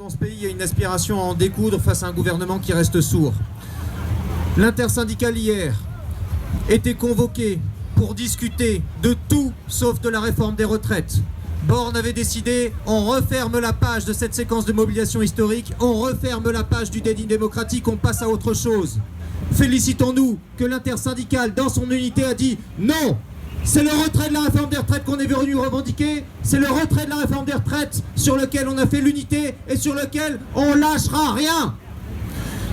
dans ce pays, il y a une aspiration à en découdre face à un gouvernement qui reste sourd. L'intersyndicale hier était convoqué pour discuter de tout sauf de la réforme des retraites. Borne avait décidé, on referme la page de cette séquence de mobilisation historique, on referme la page du déni démocratique, on passe à autre chose. Félicitons-nous que l'intersyndicale, dans son unité, a dit non. C'est le retrait de la réforme des retraites qu'on est venu revendiquer, c'est le retrait de la réforme des retraites sur lequel on a fait l'unité et sur lequel on lâchera rien.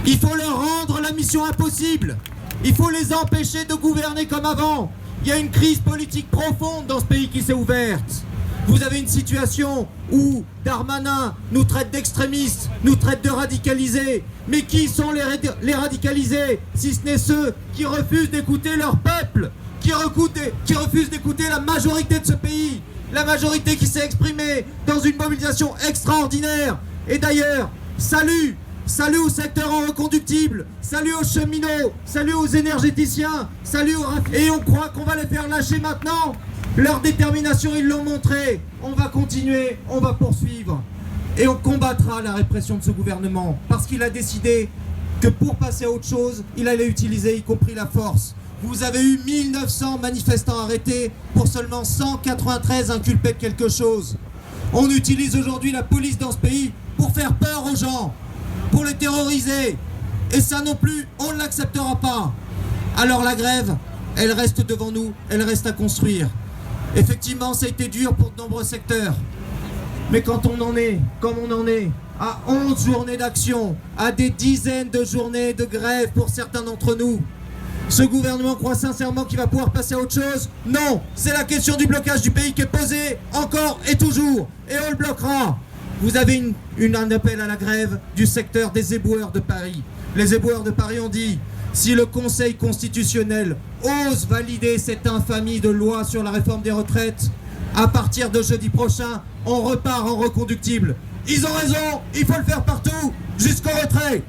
Il faut leur rendre la mission impossible. Il faut les empêcher de gouverner comme avant. Il y a une crise politique profonde dans ce pays qui s'est ouverte. Vous avez une situation où Darmanin nous traite d'extrémistes, nous traite de radicalisés. Mais qui sont les radicalisés, si ce n'est ceux qui refusent d'écouter leur peuple, qui refusent d'écouter la majorité de ce pays, la majorité qui s'est exprimée dans une mobilisation extraordinaire. Et d'ailleurs, salut au secteur en reconductible, salut aux cheminots, salut aux énergéticiens, salut aux... Et on croit qu'on va les faire lâcher maintenant. Leur détermination, ils l'ont montré. On va continuer, on va poursuivre. Et on combattra la répression de ce gouvernement. Parce qu'il a décidé que pour passer à autre chose, il allait utiliser y compris la force. Vous avez eu 1900 manifestants arrêtés pour seulement 193 inculpés de quelque chose. On utilise aujourd'hui la police dans ce pays pour faire peur aux gens, pour les terroriser. Et ça non plus, on ne l'acceptera pas. Alors la grève, elle reste devant nous, elle reste à construire. Effectivement, ça a été dur pour de nombreux secteurs. Mais quand on en est, comme on en est, à 11 journées d'action, à des dizaines de journées de grève pour certains d'entre nous, ce gouvernement croit sincèrement qu'il va pouvoir passer à autre chose? Non, c'est la question du blocage du pays qui est posée encore et toujours. Et on le bloquera. Vous avez un appel à la grève du secteur des éboueurs de Paris. Les éboueurs de Paris ont dit, si le Conseil constitutionnel ose valider cette infamie de loi sur la réforme des retraites, à partir de jeudi prochain, on repart en reconductible. Ils ont raison, il faut le faire partout, jusqu'au retrait.